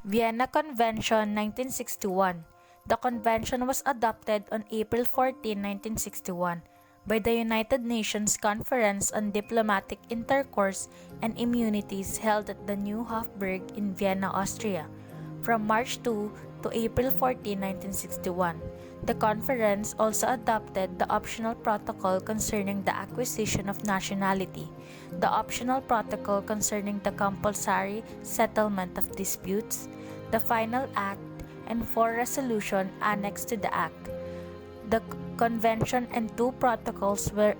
Vienna Convention 1961. The convention was adopted on April 14, 1961 by the United Nations Conference on Diplomatic Intercourse and Immunities held at the New Hofburg in Vienna, Austria, from March 2 to April 14, 1961. The conference also adopted the optional protocol concerning the acquisition of nationality, the optional protocol concerning the compulsory settlement of disputes, the final act, and 4 resolutions annexed to the act. The convention and 2 protocols were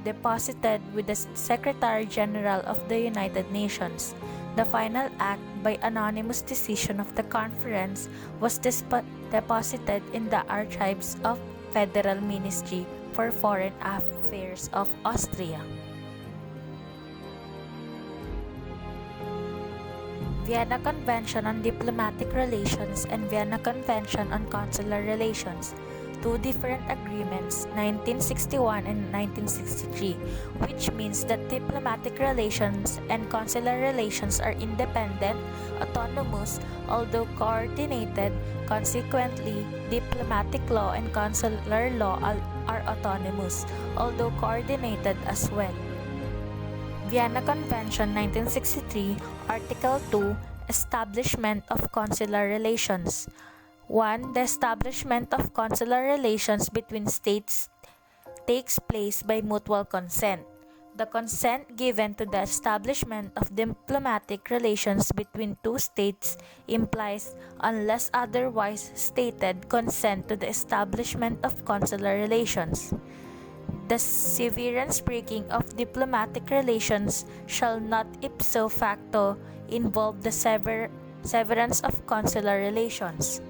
deposited with the Secretary General of the United Nations. The final act, by anonymous decision of the conference, was deposited in the archives of Federal Ministry for Foreign Affairs of Austria. Vienna Convention on Diplomatic Relations and Vienna Convention on Consular Relations, 2 different agreements, 1961 and 1963, which means that diplomatic relations and consular relations are independent, autonomous, although coordinated. Consequently, diplomatic law and consular law are autonomous, although coordinated as well. Vienna Convention 1963, Article 2, Establishment of Consular Relations. 1. The establishment of consular relations between states takes place by mutual consent. The consent given to the establishment of diplomatic relations between 2 states implies, unless otherwise stated, consent to the establishment of consular relations. The severance breaking of diplomatic relations shall not ipso facto involve the severance of consular relations.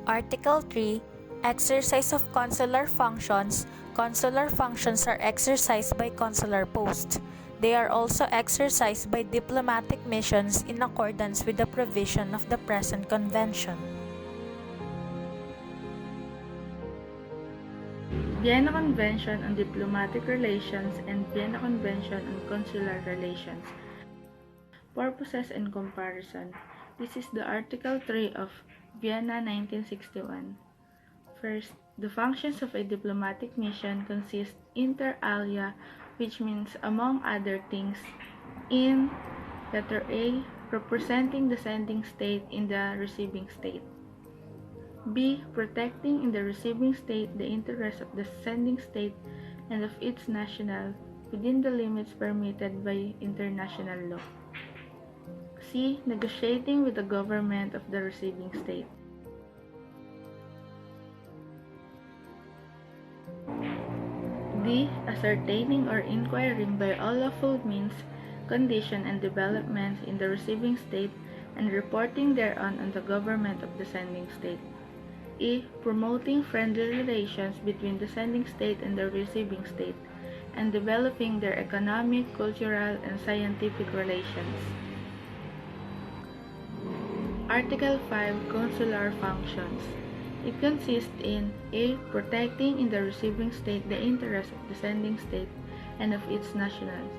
Article 3. Exercise of consular functions. Consular functions are exercised by consular posts. They are also exercised by diplomatic missions in accordance with the provision of the present convention. Vienna Convention on Diplomatic Relations and Vienna Convention on Consular Relations. Purposes and comparison. This is the Article 3 of Vienna 1961. First, the functions of a diplomatic mission consist inter alia, which means among other things, in letter A, representing the sending state in the receiving state. B. Protecting in the receiving state the interests of the sending state and of its national within the limits permitted by international law. C. Negotiating with the government of the receiving state. D. Ascertaining or inquiring by all lawful means, condition and developments in the receiving state and reporting thereon on the government of the sending state. E. Promoting friendly relations between the sending state and the receiving state, and developing their economic, cultural, and scientific relations. Article 5. Consular functions. It consists in A. Protecting in the receiving state the interests of the sending state and of its nationals.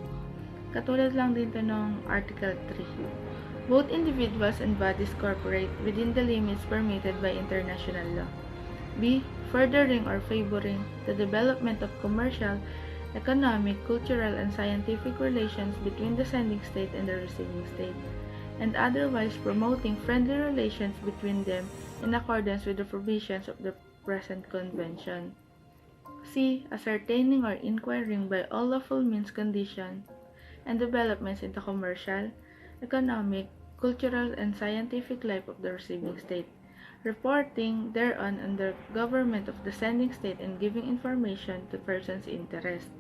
Katulad lang dito ng Article 3. Both individuals and bodies cooperate within the limits permitted by international law. B. Furthering or favoring the development of commercial, economic, cultural, and scientific relations between the sending state and the receiving state, and otherwise promoting friendly relations between them in accordance with the provisions of the present convention. C. Ascertaining or inquiring by all lawful means condition and developments in the commercial, economic, cultural, and scientific life of the receiving state, reporting thereon on the government of the sending state and giving information to persons interest.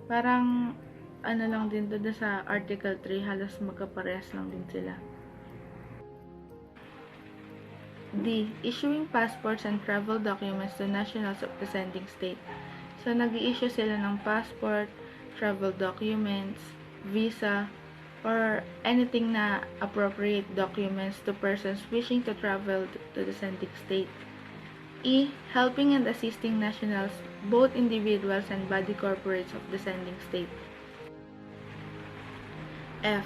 Parang ano lang din to sa Article 3, halos magkaparehas lang din sila. D. Issuing passports and travel documents to nationals of the sending state. So, nag-i-issue sila ng passport, travel documents, visa, or anything na appropriate documents to persons wishing to travel to the sending state. E. Helping and assisting nationals, both individuals and body corporates of the sending state. F.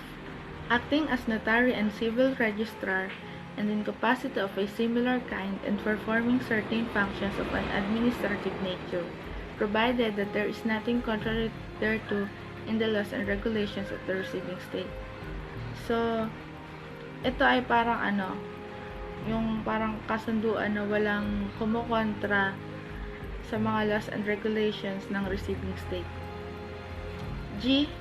acting as notary and civil registrar, and in capacity of a similar kind and performing certain functions of an administrative nature, provided that there is nothing contrary thereto in the laws and regulations of the receiving state. So, ito ay parang yung parang kasunduan na walang kumukontra sa mga laws and regulations ng receiving state. G.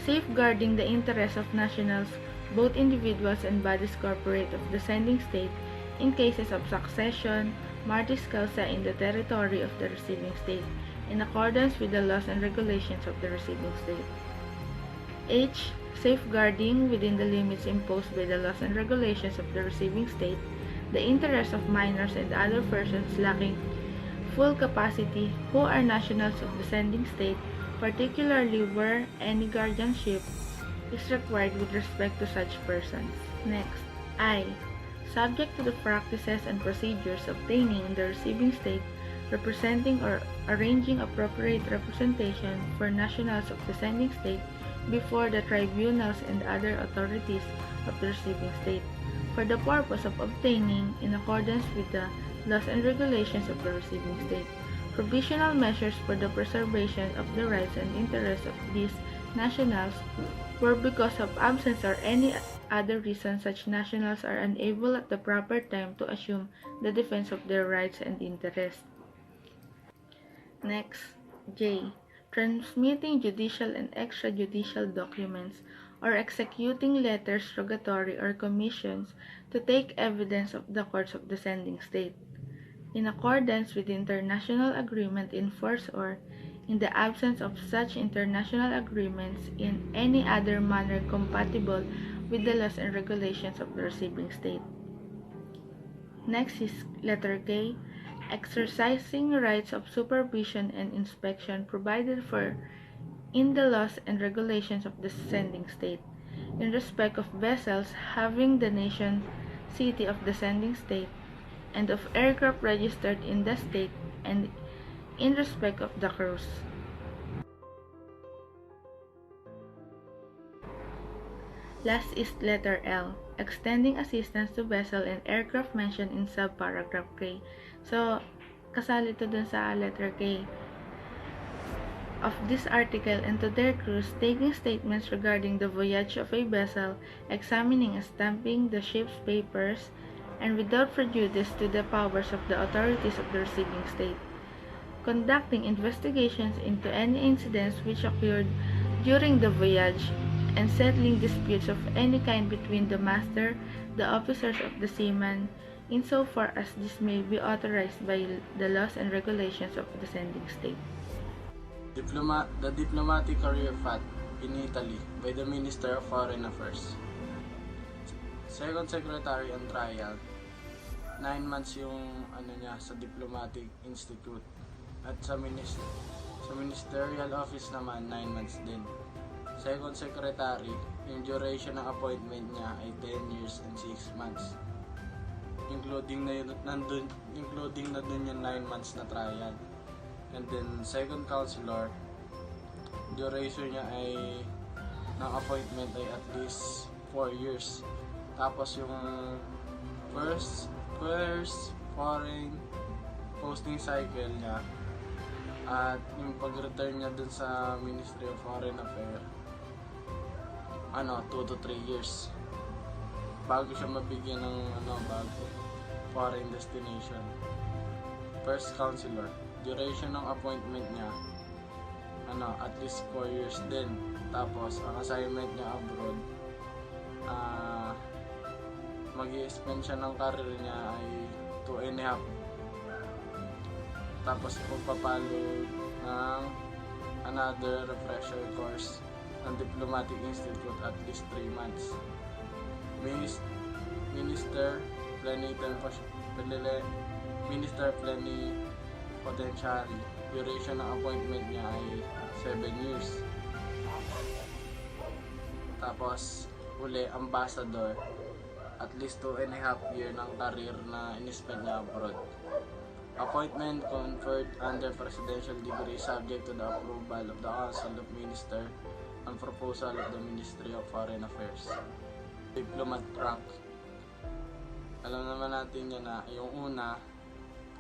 Safeguarding the interests of nationals, both individuals and bodies corporate of the sending state in cases of succession, martis causa in the territory of the receiving state, in accordance with the laws and regulations of the receiving state. H. Safeguarding, within the limits imposed by the laws and regulations of the receiving state, the interests of minors and other persons lacking full capacity who are nationals of the sending state, particularly where any guardianship is required with respect to such persons. Next, I. Subject to the practices and procedures obtaining in the receiving state, representing or arranging appropriate representation for nationals of the sending state before the tribunals and other authorities of the receiving state, for the purpose of obtaining, in accordance with the laws and regulations of the receiving state, provisional measures for the preservation of the rights and interests of these nationals, where because of absence or any other reason such nationals are unable at the proper time to assume the defense of their rights and interests. Next, J. Transmitting judicial and extrajudicial documents or executing letters rogatory or commissions to take evidence of the courts of the sending state, in accordance with the international agreement in force or, in the absence of such international agreements, in any other manner compatible with the laws and regulations of the receiving state. Next is letter K. Exercising rights of supervision and inspection provided for in the laws and regulations of the sending state, in respect of vessels having the nation city of the sending state, and of aircraft registered in the state, and in respect of the crews. Last is letter L, extending assistance to vessel and aircraft mentioned in subparagraph K. So, kasali to dun sa letter K of this article, and to their crews, taking statements regarding the voyage of a vessel, examining and stamping the ship's papers, and without prejudice to the powers of the authorities of the receiving state, conducting investigations into any incidents which occurred during the voyage, and settling disputes of any kind between the master, the officers of the seaman, insofar as this may be authorized by the laws and regulations of the sending state. The diplomatic career path in Italy by the Minister of Foreign Affairs. Second Secretary on trial, 9 months yung sa Diplomatic Institute, at sa Ministerial Office naman 9 months din. Second Secretary, yung duration ng appointment niya ay 10 years and 6 months. Including na dun yung 9 months na trial. And then second Consular, duration niya ay ng appointment ay at least 4 years. Tapos yung first foreign posting cycle niya at yung pag-return niya dun sa Ministry of Foreign Affairs 2 to 3 years bago siya mabigyan ng bago foreign destination. First Consular, duration ng appointment niya at least 4 years din. Tapos ang assignment niya abroad, mag-i-spend siya ng career niya ay 2.5. Tapos pagpapalo ng another refresher course ng Diplomatic Institute at least 3 months. Minister Plenipotentiary, duration ng appointment niya ay 7 years. Tapos uli, ambassador, at least 2.5 year ng career na in-spend niya abroad. Appointment conferred under presidential degree subject to the approval of the Council of Ministers on proposal of the Ministry of Foreign Affairs. Diplomat rank. Alam naman natin yan na yung una,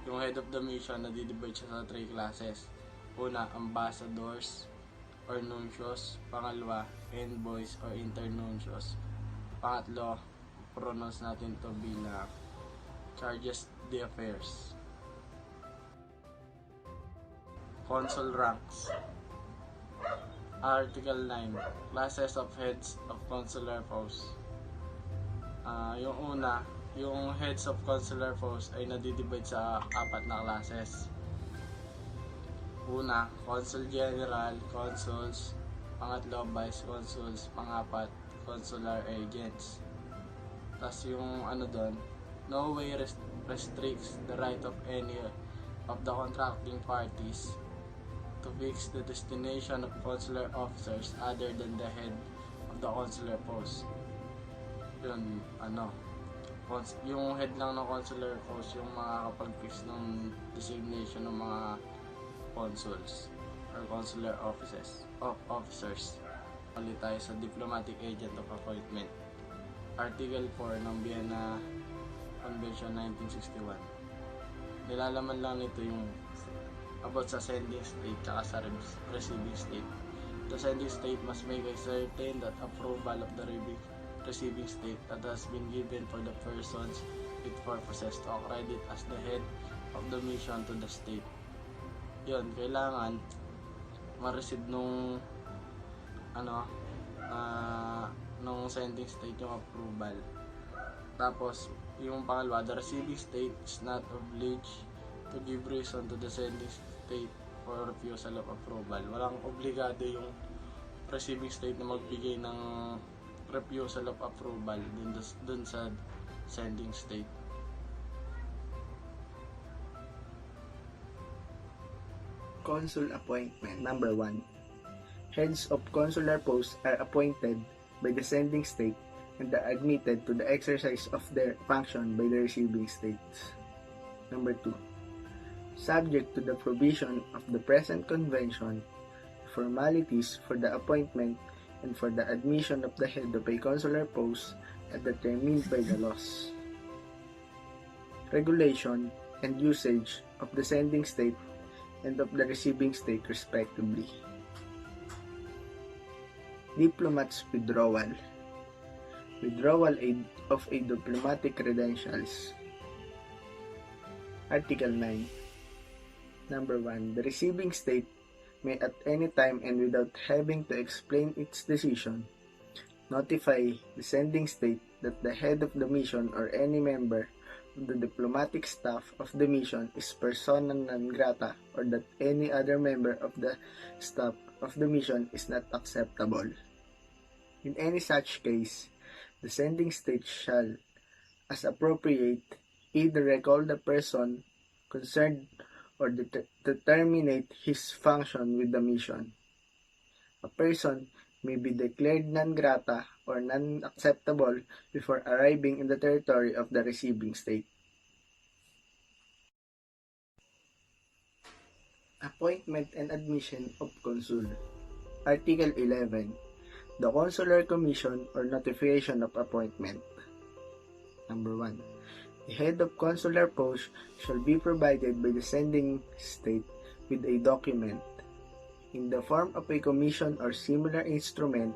yung head of the mission, nadidivide siya sa 3 classes. Una, ambassadors or nuncios. Pangalawa, envoys or internuncios. Pangatlo, pronounce natin to bilang charges d'affaires. Consul ranks. Article 9, classes of heads of consular posts. Yung una, yung heads of consular posts ay nadidivide sa 4 na classes. Una, consul general, consuls. Pangatlo, vice consuls. Pangapat, consular agents. Tapos yung doon, no way restricts the right of any of the contracting parties to fix the destination of consular officers other than the head of the consular post. Yun, yung head lang ng consular post yung makakapag-fix ng designation ng mga consuls or consular officers. Ulit tayo sa diplomatic agent of appointment. Article 4 ng Vienna Convention 1961. Nilalaman lang nito yung about sa sending state at sa receiving state. The sending state must make a certain that approval of the receiving state that has been given for the persons it purposes to accredit as the head of the mission to the state. Yun, kailangan ma-receive nung nung sending state yung approval. Tapos, yung pangalawa, the receiving state is not obliged to give reason to the sending state for refusal of approval. Walang obligado yung receiving state na magbigay ng refusal of approval dun sa sending state. Consul appointment. Number 1. Heads of consular posts are appointed by the sending state and are admitted to the exercise of their function by the receiving states. Number 2. Subject to the provision of the present convention, formalities for the appointment and for the admission of the head of a consular post are determined by the laws, regulation, and usage of the sending state and of the receiving state respectively. Diplomats withdrawal. Withdrawal of a diplomatic credentials. Article 9. Number 1. The receiving state may at any time and without having to explain its decision, notify the sending state that the head of the mission or any member of the diplomatic staff of the mission is persona non grata or that any other member of the staff of the mission is not acceptable. In any such case, the sending state shall, as appropriate, either recall the person concerned or terminate his function with the mission. A person may be declared non grata or non-acceptable before arriving in the territory of the receiving state. Appointment and admission of consul. Article 11. The Consular Commission or Notification of Appointment. Number 1. The head of consular post shall be provided by the sending state with a document in the form of a commission or similar instrument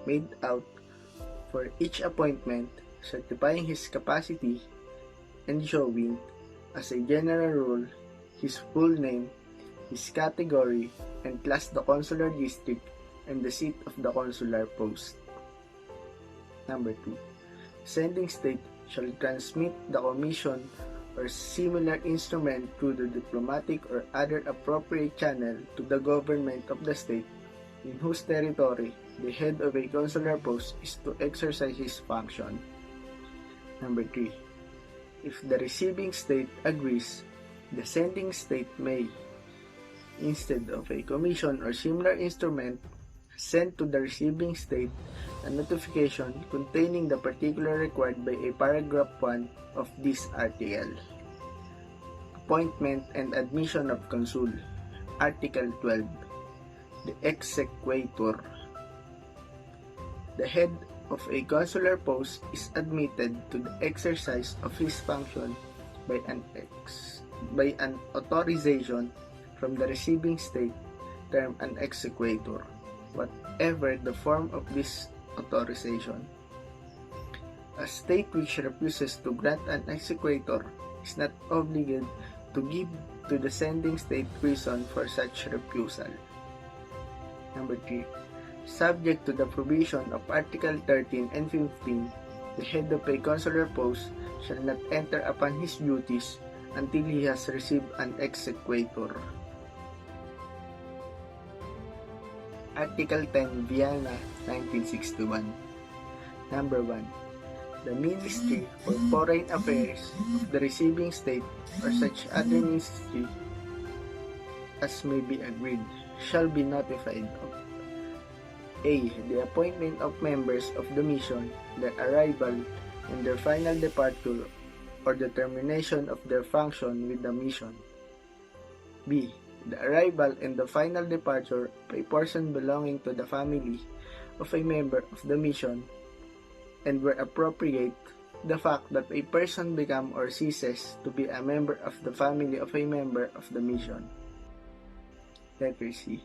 made out for each appointment, certifying his capacity and showing, as a general rule, his full name, his category, and class the consular district and the seat of the consular post. Number 2. Sending state shall transmit the commission or similar instrument through the diplomatic or other appropriate channel to the government of the state in whose territory the head of a consular post is to exercise his function. Number 3. If the receiving state agrees, the sending state may, instead of a commission or similar instrument, send to the receiving state a notification containing the particular required by a paragraph 1 of this article. Appointment and admission of consul. Article 12. The exequatur. The head of a consular post is admitted to the exercise of his function by an authorization from the receiving state, termed an exequatur, whatever the form of this authorization. A state which refuses to grant an exequatur is not obligated to give to the sending state reason for such refusal. Number 3. Subject to the provision of Article 13 and 15, the head of a consular post shall not enter upon his duties until he has received an exequatur. Article 10, Vienna, 1961. Number 1. The Ministry for Foreign Affairs of the receiving state or such other ministry as may be agreed shall be notified of A. The appointment of members of the mission, their arrival, and their final departure or the termination of their function with the mission. B. The arrival and the final departure of a person belonging to the family of a member of the mission, and where appropriate, the fact that a person becomes or ceases to be a member of the family of a member of the mission. Letter C.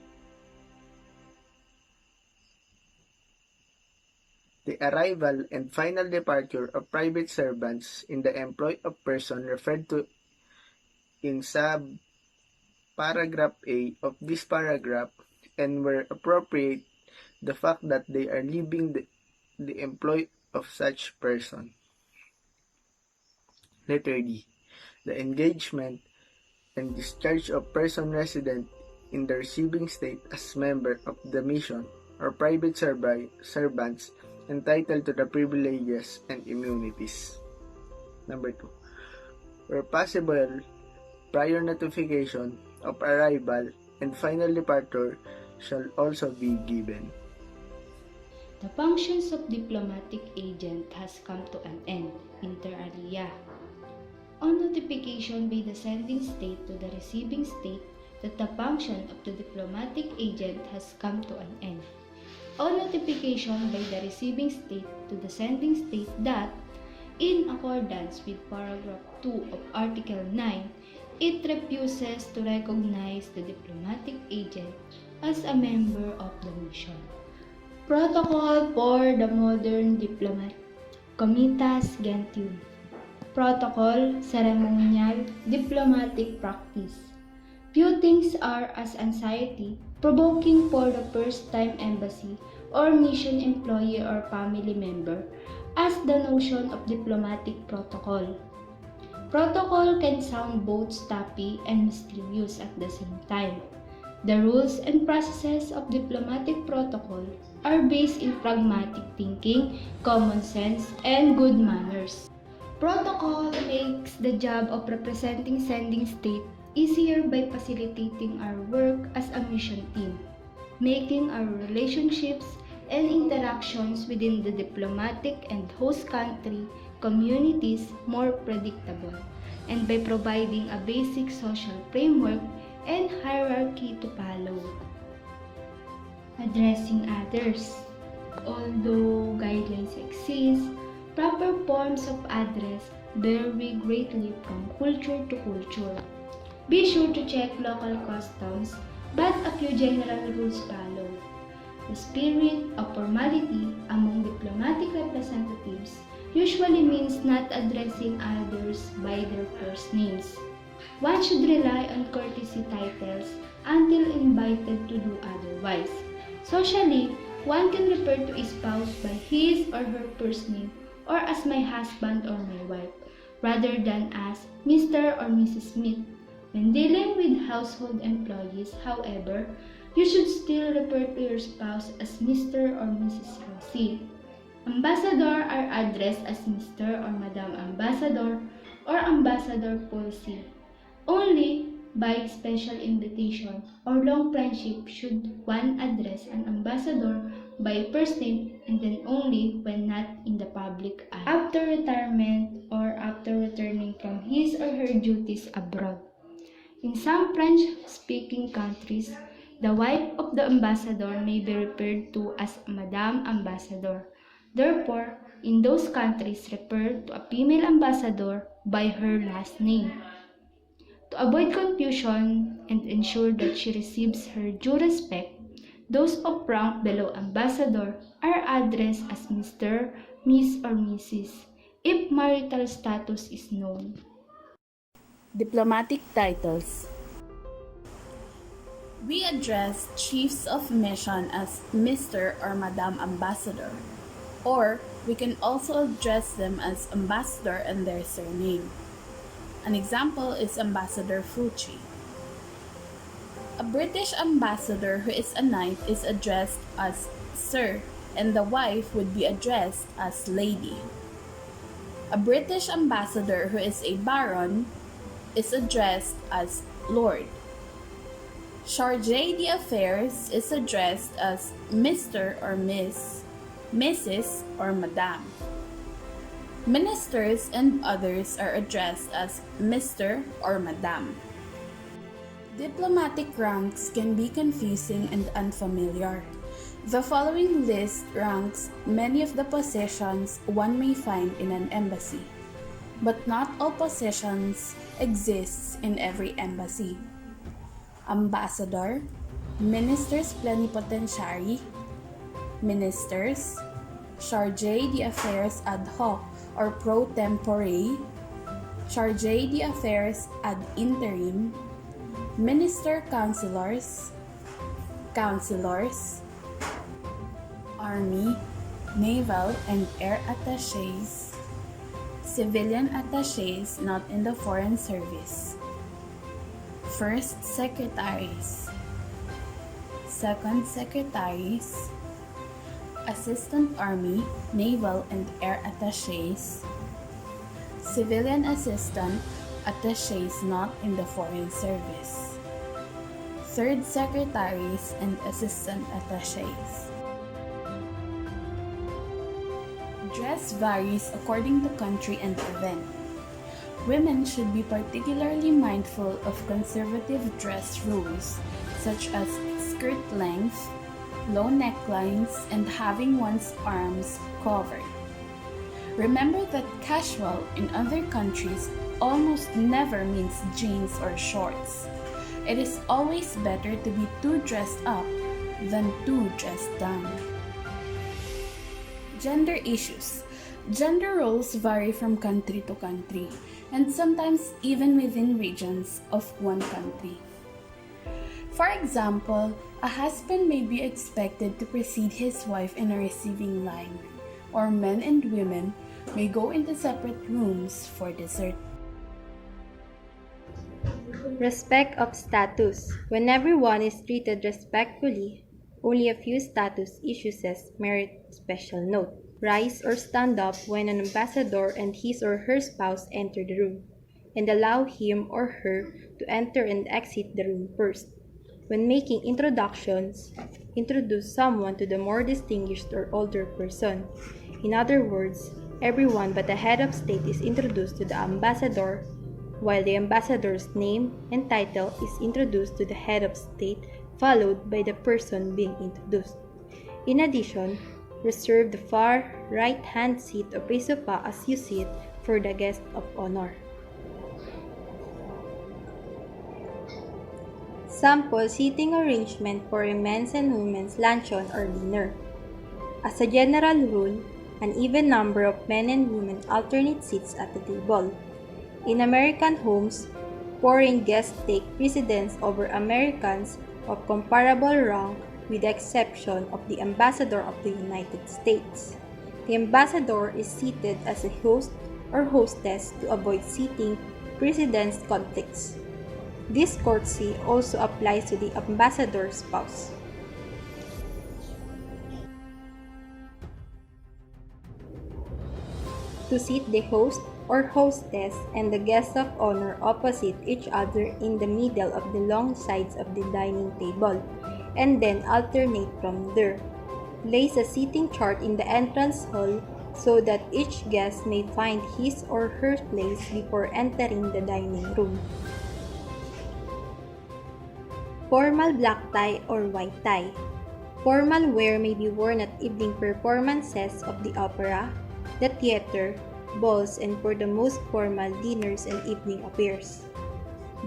The arrival and final departure of private servants in the employ of person referred to in sub-paragraph A of this paragraph, and where appropriate, the fact that they are leaving the employ of such person. Letter D. The engagement and discharge of person resident in the receiving state as member of the mission or private servants entitled to the privileges and immunities. Number 2. Where possible, prior notification of arrival and final departure shall also be given. The functions of diplomatic agent has come to an end, inter alia. On notification by the sending state to the receiving state that the function of the diplomatic agent has come to an end. On notification by the receiving state to the sending state that, in accordance with paragraph 2 of Article 9, it refuses to recognize the diplomatic agent as a member of the mission. Protocol for the modern diplomat. Comitas Gentium. Protocol, ceremonial, diplomatic practice. Few things are as anxiety-provoking for the first-time embassy or mission employee or family member as the notion of diplomatic protocol. Protocol can sound both stuffy and mysterious at the same time. The rules and processes of diplomatic protocol are based in pragmatic thinking, common sense, and good manners. Protocol makes the job of representing sending state easier by facilitating our work as a mission team, making our relationships and interactions within the diplomatic and host country communities more predictable, and by providing a basic social framework and hierarchy to follow. Addressing others. Although guidelines exist, proper forms of address vary greatly from culture to culture. Be sure to check local customs, but a few general rules follow. The spirit of formality among diplomatic representatives usually means not addressing others by their first names. One should rely on courtesy titles until invited to do otherwise. Socially, one can refer to a spouse by his or her first name or as my husband or my wife, rather than as Mr. or Mrs. Smith. When dealing with household employees, however, you should still refer to your spouse as Mr. or Mrs. Rosie. Ambassador are addressed as Mr. or Madam Ambassador or Ambassador Policy. Only by special invitation or long friendship should one address an ambassador by first name, and then only when not in the public eye. After retirement or after returning from his or her duties abroad. In some French-speaking countries, The wife of the ambassador may be referred to as Madam Ambassador. Therefore, in those countries refer to a female ambassador by her last name. To avoid confusion and ensure that she receives her due respect, those of rank below ambassador are addressed as Mr., Miss, or Mrs. if marital status is known. Diplomatic titles. We address chiefs of mission as Mr. or Madam Ambassador, or we can also address them as Ambassador and their surname. An example is Ambassador Fucci. A British ambassador who is a knight is addressed as Sir, and the wife would be addressed as Lady. A British ambassador who is a baron is addressed as Lord. Chargé d'affaires is addressed as Mr. or Miss, Mrs. or Madam. Ministers and others are addressed as Mr. or Madam. Diplomatic ranks can be confusing and unfamiliar. The following list ranks many of the positions one may find in an embassy, but not all positions exists in every embassy. Ambassador, Ministers Plenipotentiary, Ministers, Chargé d'affaires ad hoc or pro tempore, Chargé d'affaires ad interim, Minister Councilors, Councilors, Army, Naval and Air Attachés, Civilian Attachés not in the Foreign Service, First Secretaries, Second Secretaries, Assistant Army, Naval and Air Attachés, Civilian Assistant Attachés not in the Foreign Service, Third Secretaries and Assistant Attachés. Dress varies according to country and event. Women should be particularly mindful of conservative dress rules, such as skirt length, low necklines, and having one's arms covered. Remember that casual in other countries almost never means jeans or shorts. It is always better to be too dressed up than too dressed down. Gender issues. Gender roles vary from country to country, and sometimes even within regions of one country. For example, a husband may be expected to precede his wife in a receiving line, or men and women may go into separate rooms for dessert. Respect of status. When everyone is treated respectfully, only a few status issues merit special note. Rise or stand up when an ambassador and his or her spouse enter the room, and allow him or her to enter and exit the room first. When making introductions, introduce someone to the more distinguished or older person. In other words, everyone but the head of state is introduced to the ambassador, while the ambassador's name and title is introduced to the head of state, followed by the person being introduced. In addition, reserve the far right-hand seat of a sofa as you sit for the guest of honor. Sample seating arrangement for a men's and women's luncheon or dinner. As a general rule, an even number of men and women alternate seats at the table. In American homes, foreign guests take precedence over Americans of comparable rank with the exception of the Ambassador of the United States. The ambassador is seated as a host or hostess to avoid seating precedence conflicts. This courtesy also applies to the ambassador's spouse. To seat the host or hostess and the guest of honor opposite each other in the middle of the long sides of the dining table, and then alternate from there. Place a seating chart in the entrance hall so that each guest may find his or her place before entering the dining room. Formal black tie or white tie. Formal wear may be worn at evening performances of the opera, the theater, balls, and for the most formal dinners and evening affairs.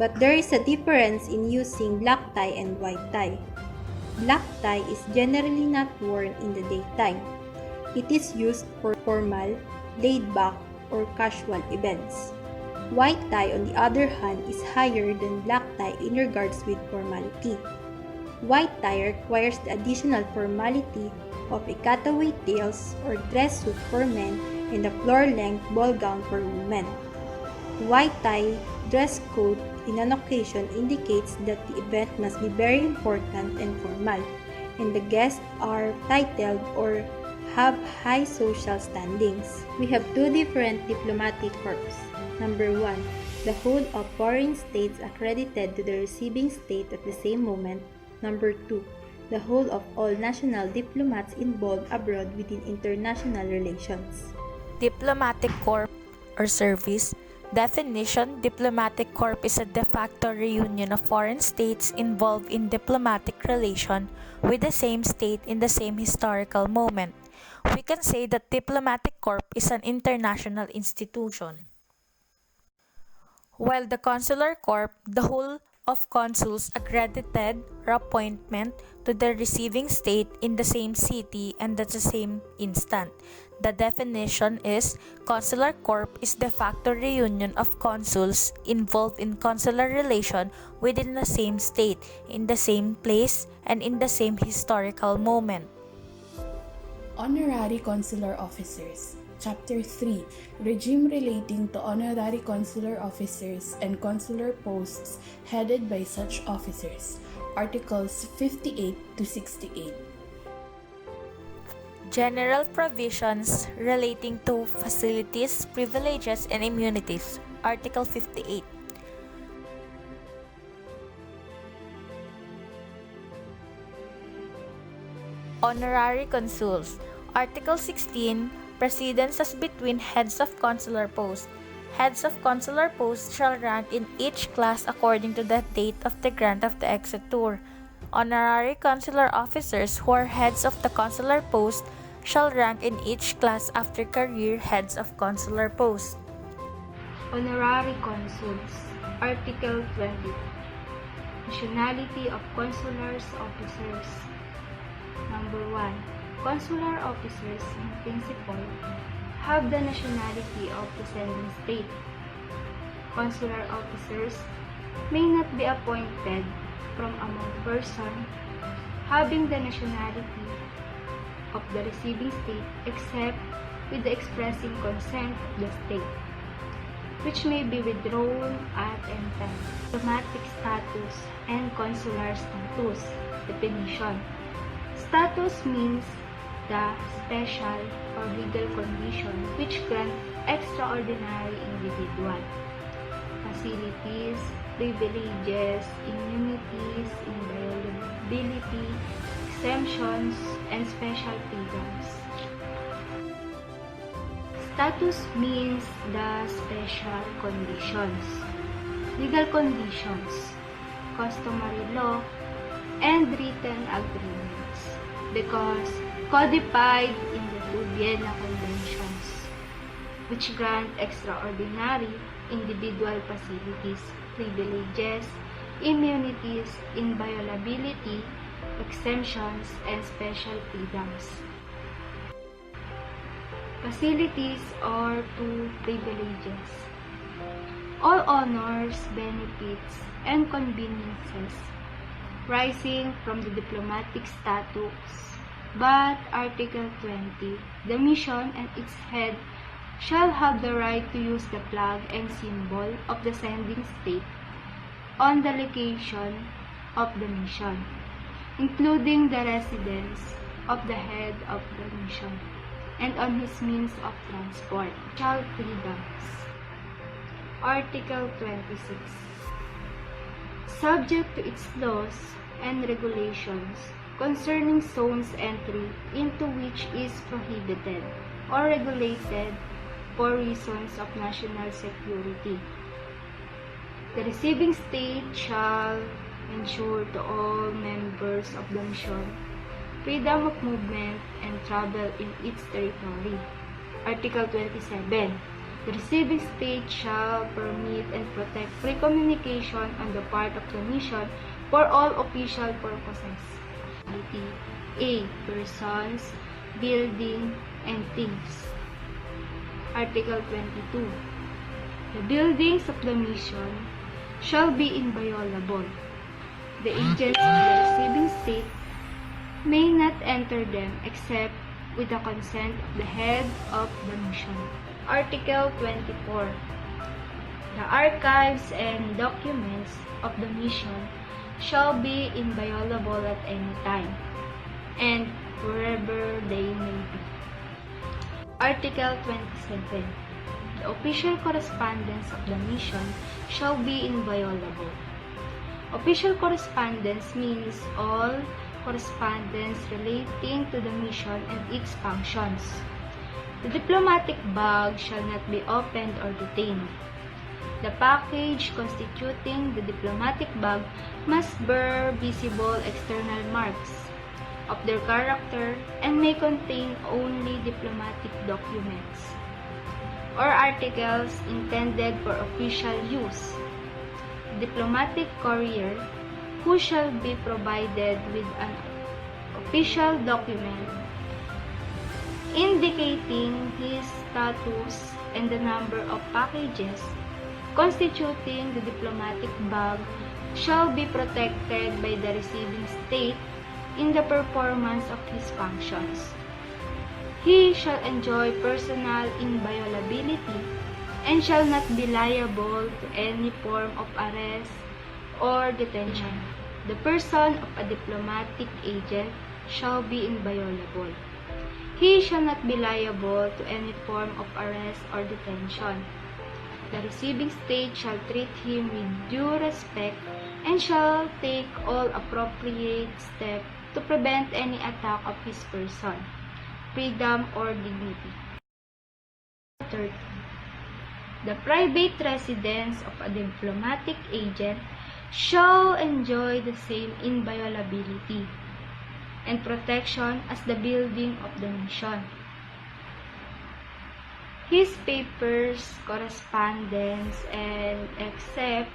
But there is a difference in using black tie and white tie. Black tie is generally not worn in the daytime. It is used for formal, laid-back, or casual events. White tie, on the other hand, is higher than black tie in regards with formality. White tie requires the additional formality of a cutaway tails or dress suit for men and a floor-length ball gown for women. White tie dress code in an occasion indicates that the event must be very important and formal, and the guests are titled or have high social standings. We have two different diplomatic corps. Number 1, the whole of foreign states accredited to the receiving state at the same moment. Number 2, the whole of all national diplomats involved abroad within international relations. Diplomatic Corps or Service. Definition: Diplomatic Corps is a de facto reunion of foreign states involved in diplomatic relation with the same state in the same historical moment. We can say that Diplomatic Corps is an international institution. While the Consular Corps, the whole of consuls accredited or appointment to the receiving state in the same city and at the same instant. The definition is Consular Corps is de facto reunion of consuls involved in consular relation within the same state, in the same place, and in the same historical moment. Honorary Consular Officers. Chapter 3, Regime relating to honorary consular officers and consular posts headed by such officers. Articles 58 to 68. General provisions relating to facilities, privileges, and immunities. Article 58. Honorary consuls. Article 16. Precedence as between heads of consular posts. Heads of consular posts shall rank in each class according to the date of the grant of the exitur. Honorary consular officers who are heads of the consular post shall rank in each class after career heads of consular post. Honorary consuls. Article 20. Nationality of consular officers. Number 1. Consular officers, in principle, have the nationality of the sending state. Consular officers may not be appointed from among persons having the nationality of the receiving state except with the expressing consent of the state, which may be withdrawn at any time. Diplomatic status and consular status. Definition. Status means the special or legal condition which grant extraordinary individual facilities, privileges, immunities, inviolability, exemptions, and special freedoms. Status means the special conditions, legal conditions, customary law, and written agreements, because codified in the two Vienna Conventions, which grant extraordinary individual facilities, privileges, immunities, inviolability, exemptions, and special freedoms. Facilities or two privileges. All honors, benefits, and conveniences rising from the diplomatic status. But Article 20, the mission and its head shall have the right to use the flag and symbol of the sending state on the location of the mission, including the residence of the head of the mission, and on his means of transport. Shall freedoms. Article 26. Subject to its laws and regulations concerning zones entry into which is prohibited or regulated for reasons of national security. The receiving state shall ensure to all members of the mission freedom of movement and travel in its territory. Article 27. The receiving state shall permit and protect free communication on the part of the mission for all official purposes. A. Persons, building, and things. Article 22. The buildings of the mission shall be inviolable. The agents of the receiving state may not enter them except with the consent of the head of the mission. Article 24. The archives and documents of the mission shall be inviolable at any time, and wherever they may be. Article 27. The official correspondence of the mission shall be inviolable. Official correspondence means all correspondence relating to the mission and its functions. The diplomatic bag shall not be opened or detained. The package constituting the diplomatic bag must bear visible external marks of their character and may contain only diplomatic documents or articles intended for official use. The diplomatic courier who shall be provided with an official document indicating his status and the number of packages constituting the diplomatic bag shall be protected by the receiving state in the performance of his functions. He shall enjoy personal inviolability and shall not be liable to any form of arrest or detention. The person of a diplomatic agent shall be inviolable. He shall not be liable to any form of arrest or detention. The receiving state shall treat him with due respect and shall take all appropriate steps to prevent any attack of his person, freedom, or dignity. 30. The private residence of a diplomatic agent shall enjoy the same inviolability and protection as the building of the mission. His papers, correspondence, and except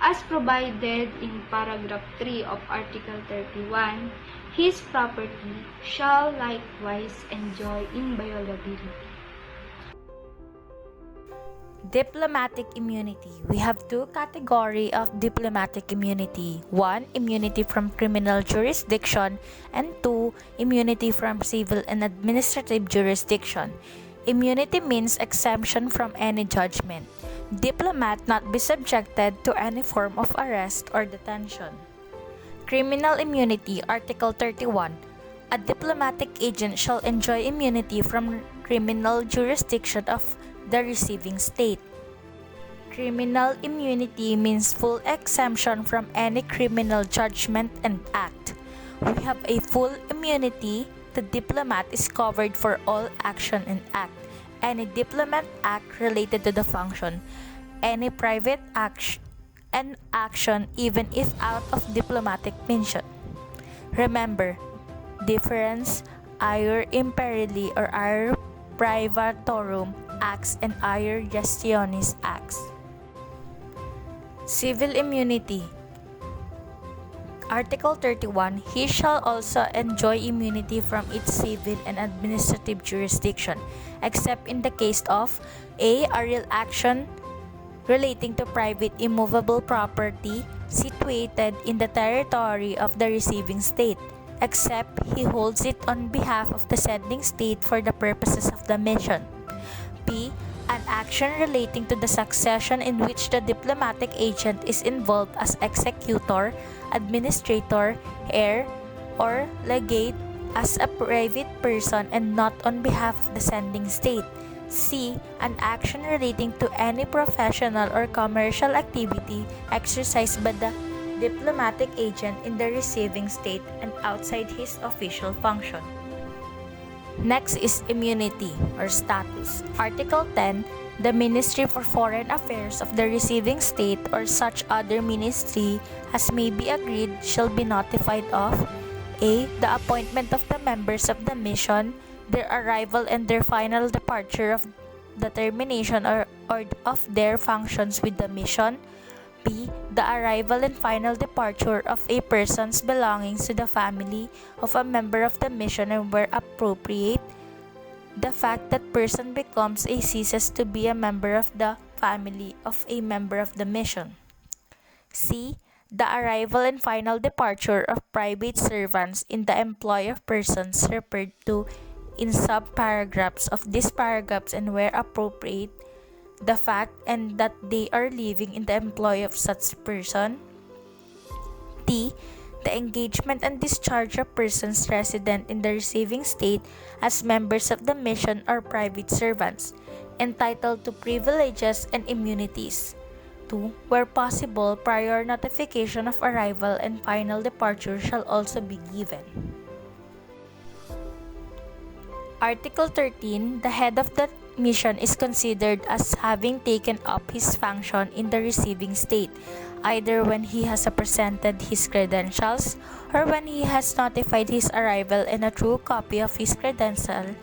as provided in paragraph 3 of Article 31, his property shall likewise enjoy inviolability. Diplomatic immunity. We have two categories of diplomatic immunity. 1. Immunity from criminal jurisdiction, and 2. Immunity from civil and administrative jurisdiction. Immunity means exemption from any judgment. Diplomat not be subjected to any form of arrest or detention. Criminal immunity. Article 31. A diplomatic agent shall enjoy immunity from criminal jurisdiction of the receiving state. Criminal immunity means full exemption from any criminal judgment and act. We have a full immunity. The diplomat is covered for all action and act. Any diplomat act related to the function. Any private action even if out of diplomatic mission. Remember, difference aer imperii or aer privatorum acts and aer gestionis acts. Civil immunity. Article 31. He shall also enjoy immunity from its civil and administrative jurisdiction, except in the case of a real action relating to private immovable property situated in the territory of the receiving state, except he holds it on behalf of the sending state for the purposes of the mission. B. An action relating to the succession in which the diplomatic agent is involved as executor, administrator, heir, or legate as a private person and not on behalf of the sending state. C. An action relating to any professional or commercial activity exercised by the diplomatic agent in the receiving state and outside his official function. Next is immunity or status. Article 10. The Ministry for Foreign Affairs of the receiving state or such other ministry as may be agreed shall be notified of A. The appointment of the members of the mission, their arrival and their final departure of the termination or of their functions with the mission. B. The arrival and final departure of a person's belongings to the family of a member of the mission and where appropriate, the fact that person becomes a ceases to be a member of the family of a member of the mission. C. The arrival and final departure of private servants in the employ of persons referred to in sub-paragraphs of these paragraphs and where appropriate, the fact and that they are living in the employ of such person. D. The engagement and discharge of persons resident in the receiving state as members of the mission or private servants, entitled to privileges and immunities. 2. Where possible, prior notification of arrival and final departure shall also be given. Article 13. The head of the mission is considered as having taken up his function in the receiving state, either when he has presented his credentials or when he has notified his arrival and a true copy of his credential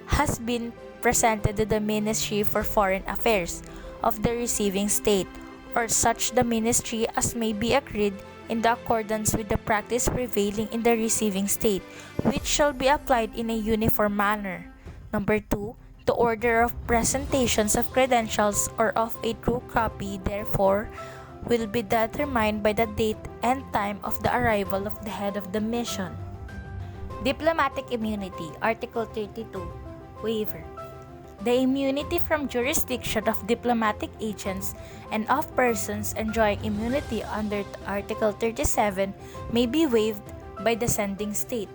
has been presented to the Ministry for Foreign Affairs of the receiving state, or such the ministry as may be agreed in the accordance with the practice prevailing in the receiving state, which shall be applied in a uniform manner. Number 2. The order of presentations of credentials or of a true copy, therefore, will be determined by the date and time of the arrival of the head of the mission. Diplomatic immunity, Article 32, waiver. The immunity from jurisdiction of diplomatic agents and of persons enjoying immunity under Article 37 may be waived by the sending state.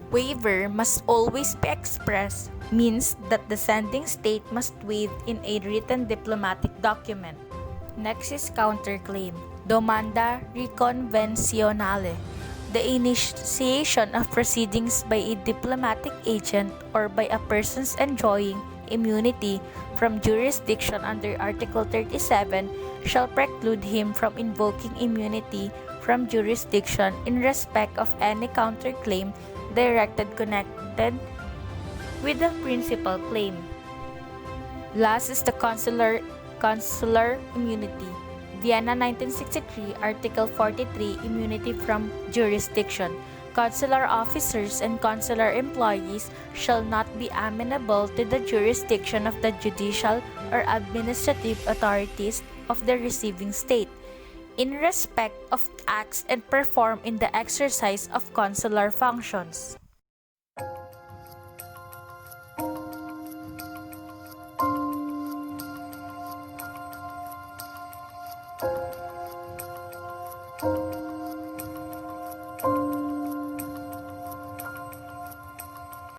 Waiver must always be expressed, means that the sending state must waive in a written diplomatic document. Next is counterclaim, domanda riconvencionale. The initiation of proceedings by a diplomatic agent or by a person enjoying immunity from jurisdiction under Article 37 shall preclude him from invoking immunity from jurisdiction in respect of any counterclaim directed connected with the principal claim. Last is the consular immunity. Vienna 1963, Article 43, Immunity from Jurisdiction. Consular officers and consular employees shall not be amenable to the jurisdiction of the judicial or administrative authorities of the receiving state in respect of acts and performed in the exercise of consular functions.